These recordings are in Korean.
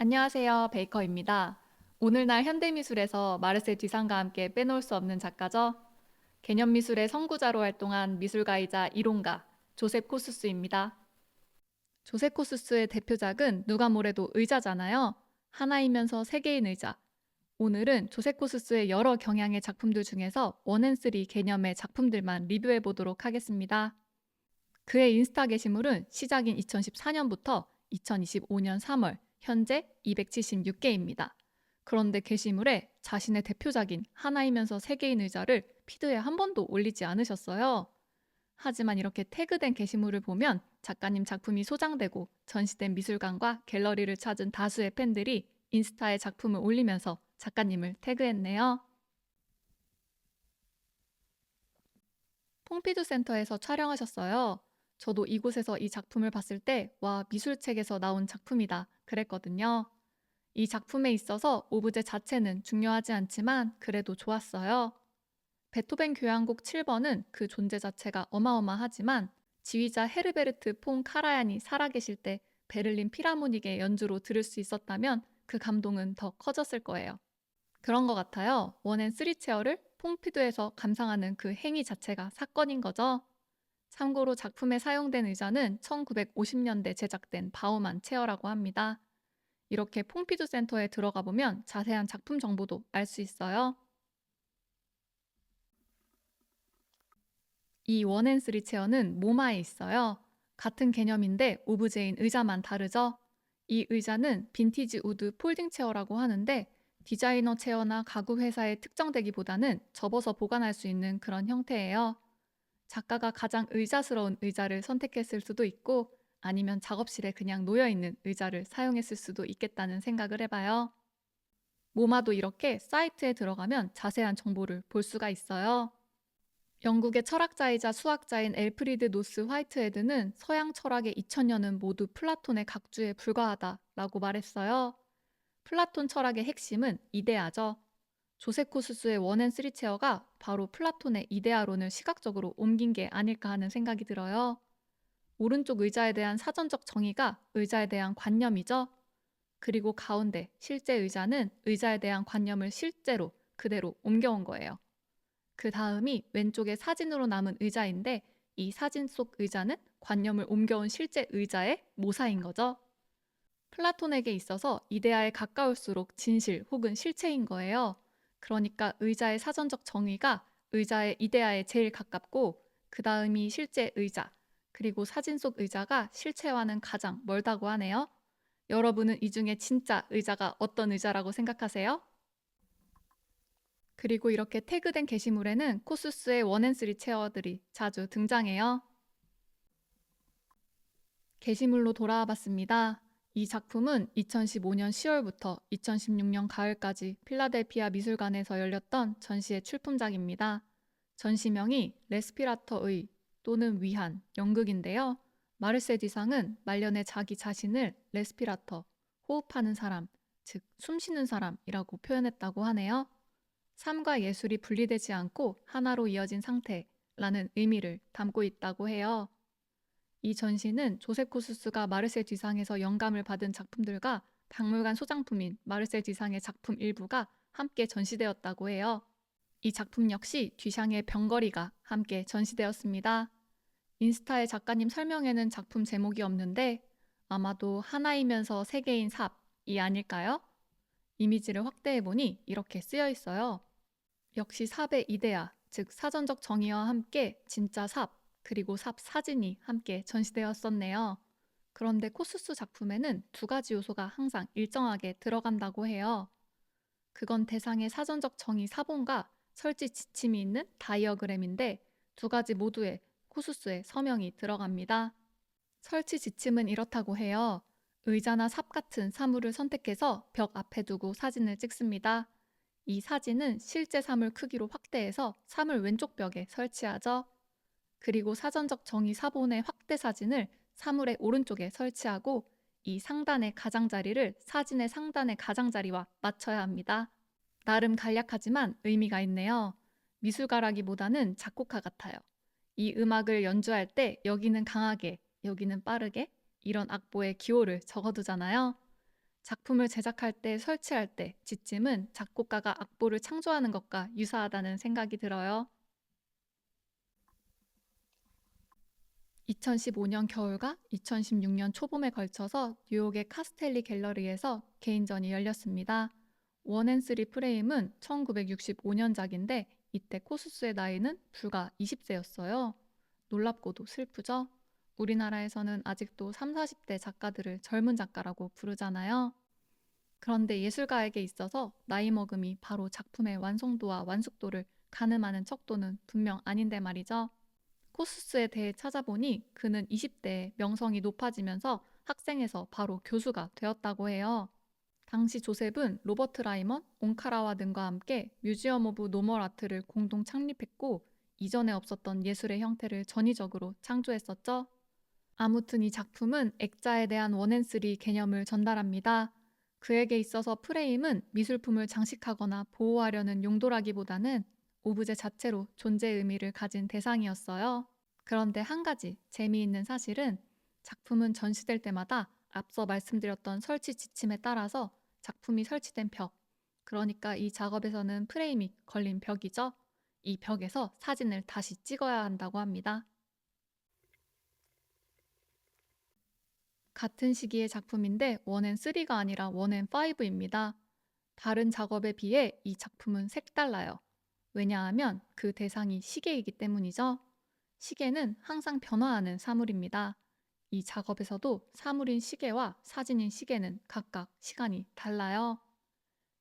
안녕하세요. 베이커입니다. 오늘날 현대미술에서 마르셀 뒤상과 함께 빼놓을 수 없는 작가죠. 개념미술의 선구자로 활동한 미술가이자 이론가 조셉 코스스입니다. 조셉 코스스의 대표작은 누가 뭐래도 의자잖아요. 하나이면서 세 개인 의자. 오늘은 조셉 코스스의 여러 경향의 작품들 중에서 원앤쓰리 개념의 작품들만 리뷰해 보도록 하겠습니다. 그의 인스타 게시물은 시작인 2014년부터 2025년 3월 현재 276개입니다. 그런데 게시물에 자신의 대표작인 하나이면서 세 개인 의자를 피드에 한 번도 올리지 않으셨어요. 하지만 이렇게 태그된 게시물을 보면 작가님 작품이 소장되고 전시된 미술관과 갤러리를 찾은 다수의 팬들이 인스타에 작품을 올리면서 작가님을 태그했네요. 퐁피두 센터에서 촬영하셨어요. 저도 이곳에서 이 작품을 봤을 때, 와, 미술책에서 나온 작품이다. 그랬거든요. 이 작품에 있어서 오브제 자체는 중요하지 않지만 그래도 좋았어요. 베토벤 교향곡 7번은 그 존재 자체가 어마어마하지만 지휘자 헤르베르트 폰 카라얀이 살아계실 때 베를린 필하모닉의 연주로 들을 수 있었다면 그 감동은 더 커졌을 거예요. 그런 것 같아요. 원앤 쓰리 체어를 퐁피두에서 감상하는 그 행위 자체가 사건인 거죠. 참고로 작품에 사용된 의자는 1950년대 제작된 바우만 체어라고 합니다. 이렇게 퐁피두 센터에 들어가 보면 자세한 작품 정보도 알 수 있어요. 이 원앤쓰리 체어는 모마에 있어요. 같은 개념인데 오브제인 의자만 다르죠. 이 의자는 빈티지 우드 폴딩 체어라고 하는데 디자이너 체어나 가구 회사에 특정되기보다는 접어서 보관할 수 있는 그런 형태예요. 작가가 가장 의자스러운 의자를 선택했을 수도 있고 아니면 작업실에 그냥 놓여있는 의자를 사용했을 수도 있겠다는 생각을 해봐요. 모마도 이렇게 사이트에 들어가면 자세한 정보를 볼 수가 있어요. 영국의 철학자이자 수학자인 엘프리드 노스 화이트헤드는 서양 철학의 2000년은 모두 플라톤의 각주에 불과하다라고 말했어요. 플라톤 철학의 핵심은 이데아죠. 조세 코스스의 원앤쓰리 체어가 바로 플라톤의 이데아론을 시각적으로 옮긴 게 아닐까 하는 생각이 들어요. 오른쪽 의자에 대한 사전적 정의가 의자에 대한 관념이죠. 그리고 가운데 실제 의자는 의자에 대한 관념을 실제로 그대로 옮겨온 거예요. 그 다음이 왼쪽에 사진으로 남은 의자인데 이 사진 속 의자는 관념을 옮겨온 실제 의자의 모사인 거죠. 플라톤에게 있어서 이데아에 가까울수록 진실 혹은 실체인 거예요. 그러니까 의자의 사전적 정의가 의자의 이데아에 제일 가깝고 그 다음이 실제 의자, 그리고 사진 속 의자가 실체와는 가장 멀다고 하네요. 여러분은 이 중에 진짜 의자가 어떤 의자라고 생각하세요? 그리고 이렇게 태그된 게시물에는 코수스의 원앤쓰리 체어들이 자주 등장해요. 게시물로 돌아와 봤습니다. 이 작품은 2015년 10월부터 2016년 가을까지 필라델피아 미술관에서 열렸던 전시의 출품작입니다. 전시명이 레스피라터의 또는 위한 연극인데요. 마르세 뒤상은 말년에 자기 자신을 레스피라터, 호흡하는 사람, 즉 숨쉬는 사람이라고 표현했다고 하네요. 삶과 예술이 분리되지 않고 하나로 이어진 상태라는 의미를 담고 있다고 해요. 이 전시는 조셉 코스스가 마르셀 뒤상에서 영감을 받은 작품들과 박물관 소장품인 마르셀 뒤상의 작품 일부가 함께 전시되었다고 해요. 이 작품 역시 뒤샹의 병거리가 함께 전시되었습니다. 인스타의 작가님 설명에는 작품 제목이 없는데 아마도 하나이면서 세 개인 삽이 아닐까요? 이미지를 확대해보니 이렇게 쓰여 있어요. 역시 삽의 이데아, 즉 사전적 정의와 함께 진짜 삽, 그리고 삽 사진이 함께 전시되었었네요. 그런데 코스스 작품에는 두 가지 요소가 항상 일정하게 들어간다고 해요. 그건 대상의 사전적 정의 사본과 설치 지침이 있는 다이어그램인데 두 가지 모두에 코스스의 서명이 들어갑니다. 설치 지침은 이렇다고 해요. 의자나 삽 같은 사물을 선택해서 벽 앞에 두고 사진을 찍습니다. 이 사진은 실제 사물 크기로 확대해서 사물 왼쪽 벽에 설치하죠. 그리고 사전적 정의 사본의 확대 사진을 사물의 오른쪽에 설치하고 이 상단의 가장자리를 사진의 상단의 가장자리와 맞춰야 합니다. 나름 간략하지만 의미가 있네요. 미술가라기보다는 작곡가 같아요. 이 음악을 연주할 때 여기는 강하게, 여기는 빠르게 이런 악보의 기호를 적어두잖아요. 작품을 제작할 때, 설치할 때 지침은 작곡가가 악보를 창조하는 것과 유사하다는 생각이 들어요. 2015년 겨울과 2016년 초봄에 걸쳐서 뉴욕의 카스텔리 갤러리에서 개인전이 열렸습니다. 원앤쓰리 프레임은 1965년작인데 이때 코수스의 나이는 불과 20세였어요. 놀랍고도 슬프죠? 우리나라에서는 아직도 3, 40대 작가들을 젊은 작가라고 부르잖아요. 그런데 예술가에게 있어서 나이 먹음이 바로 작품의 완성도와 완숙도를 가늠하는 척도는 분명 아닌데 말이죠. 코스스에 대해 찾아보니 그는 20대에 명성이 높아지면서 학생에서 바로 교수가 되었다고 해요. 당시 조셉은 로버트 라이먼, 옹카라와 등과 함께 뮤지엄 오브 노멀 아트를 공동 창립했고 이전에 없었던 예술의 형태를 전위적으로 창조했었죠. 아무튼 이 작품은 액자에 대한 원앤쓰리 개념을 전달합니다. 그에게 있어서 프레임은 미술품을 장식하거나 보호하려는 용도라기보다는 오브제 자체로 존재 의미를 가진 대상이었어요. 그런데 한 가지 재미있는 사실은 작품은 전시될 때마다 앞서 말씀드렸던 설치 지침에 따라서 작품이 설치된 벽, 그러니까 이 작업에서는 프레임이 걸린 벽이죠. 이 벽에서 사진을 다시 찍어야 한다고 합니다. 같은 시기의 작품인데 원앤3가 아니라 원앤5입니다. 다른 작업에 비해 이 작품은 색달라요. 왜냐하면 그 대상이 시계이기 때문이죠. 시계는 항상 변화하는 사물입니다. 이 작업에서도 사물인 시계와 사진인 시계는 각각 시간이 달라요.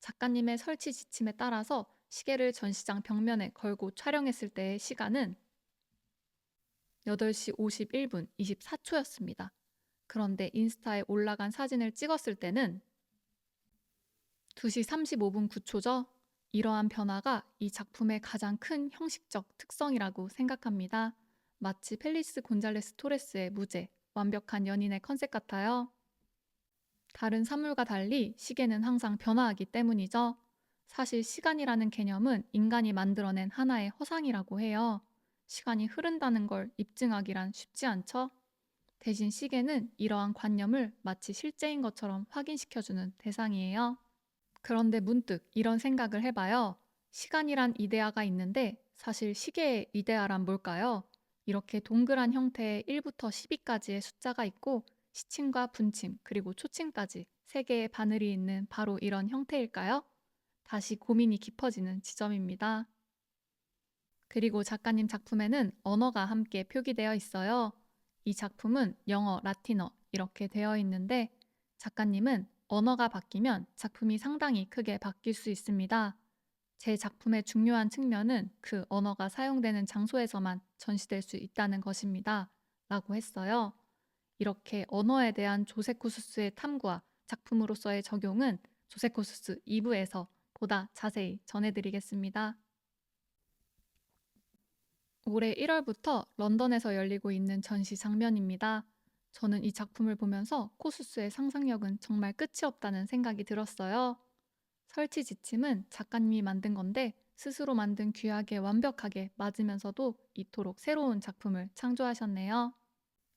작가님의 설치 지침에 따라서 시계를 전시장 벽면에 걸고 촬영했을 때의 시간은 8시 51분 24초였습니다. 그런데 인스타에 올라간 사진을 찍었을 때는 2시 35분 9초죠. 이러한 변화가 이 작품의 가장 큰 형식적 특성이라고 생각합니다. 마치 펠리스 곤잘레스 토레스의 무제, 완벽한 연인의 컨셉 같아요. 다른 사물과 달리 시계는 항상 변화하기 때문이죠. 사실 시간이라는 개념은 인간이 만들어낸 하나의 허상이라고 해요. 시간이 흐른다는 걸 입증하기란 쉽지 않죠? 대신 시계는 이러한 관념을 마치 실제인 것처럼 확인시켜주는 대상이에요. 그런데 문득 이런 생각을 해봐요. 시간이란 이데아가 있는데 사실 시계의 이데아란 뭘까요? 이렇게 동그란 형태의 1부터 10위까지의 숫자가 있고 시침과 분침 그리고 초침까지 3개의 바늘이 있는 바로 이런 형태일까요? 다시 고민이 깊어지는 지점입니다. 그리고 작가님 작품에는 언어가 함께 표기되어 있어요. 이 작품은 영어, 라틴어 이렇게 되어 있는데 작가님은 언어가 바뀌면 작품이 상당히 크게 바뀔 수 있습니다. 제 작품의 중요한 측면은 그 언어가 사용되는 장소에서만 전시될 수 있다는 것입니다. 라고 했어요. 이렇게 언어에 대한 조세코수스의 탐구와 작품으로서의 적용은 조세코수스 2부에서 보다 자세히 전해드리겠습니다. 올해 1월부터 런던에서 열리고 있는 전시 장면입니다. 저는 이 작품을 보면서 코수스의 상상력은 정말 끝이 없다는 생각이 들었어요. 설치 지침은 작가님이 만든 건데 스스로 만든 규약에 완벽하게 맞으면서도 이토록 새로운 작품을 창조하셨네요.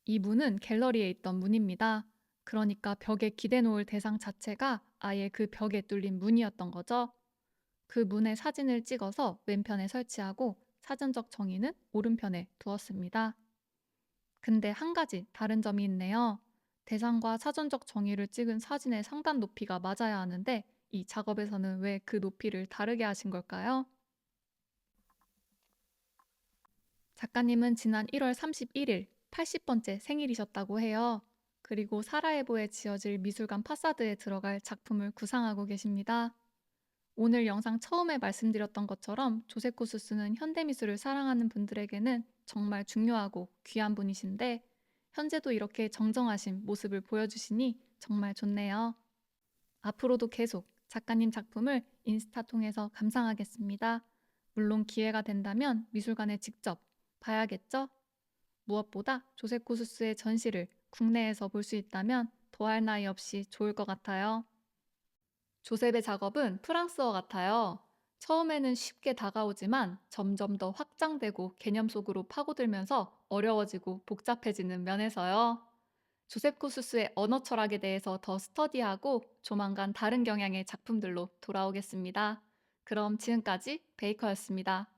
이 문은 갤러리에 있던 문입니다. 그러니까 벽에 기대 놓을 대상 자체가 아예 그 벽에 뚫린 문이었던 거죠. 그 문에 사진을 찍어서 왼편에 설치하고 사전적 정의는 오른편에 두었습니다. 근데 한 가지 다른 점이 있네요. 대상과 사전적 정의를 찍은 사진의 상단 높이가 맞아야 하는데 이 작업에서는 왜 그 높이를 다르게 하신 걸까요? 작가님은 지난 1월 31일 80번째 생일이셨다고 해요. 그리고 사라예보에 지어질 미술관 파사드에 들어갈 작품을 구상하고 계십니다. 오늘 영상 처음에 말씀드렸던 것처럼 조세 코스스는 현대미술을 사랑하는 분들에게는 정말 중요하고 귀한 분이신데 현재도 이렇게 정정하신 모습을 보여주시니 정말 좋네요. 앞으로도 계속 작가님 작품을 인스타 통해서 감상하겠습니다. 물론 기회가 된다면 미술관에 직접 봐야겠죠? 무엇보다 조세 코스스의 전시를 국내에서 볼 수 있다면 더할 나위 없이 좋을 것 같아요. 조셉의 작업은 프랑스어 같아요. 처음에는 쉽게 다가오지만 점점 더 확장되고 개념 속으로 파고들면서 어려워지고 복잡해지는 면에서요. 조셉 코수스의 언어 철학에 대해서 더 스터디하고 조만간 다른 경향의 작품들로 돌아오겠습니다. 그럼 지금까지 베이커였습니다.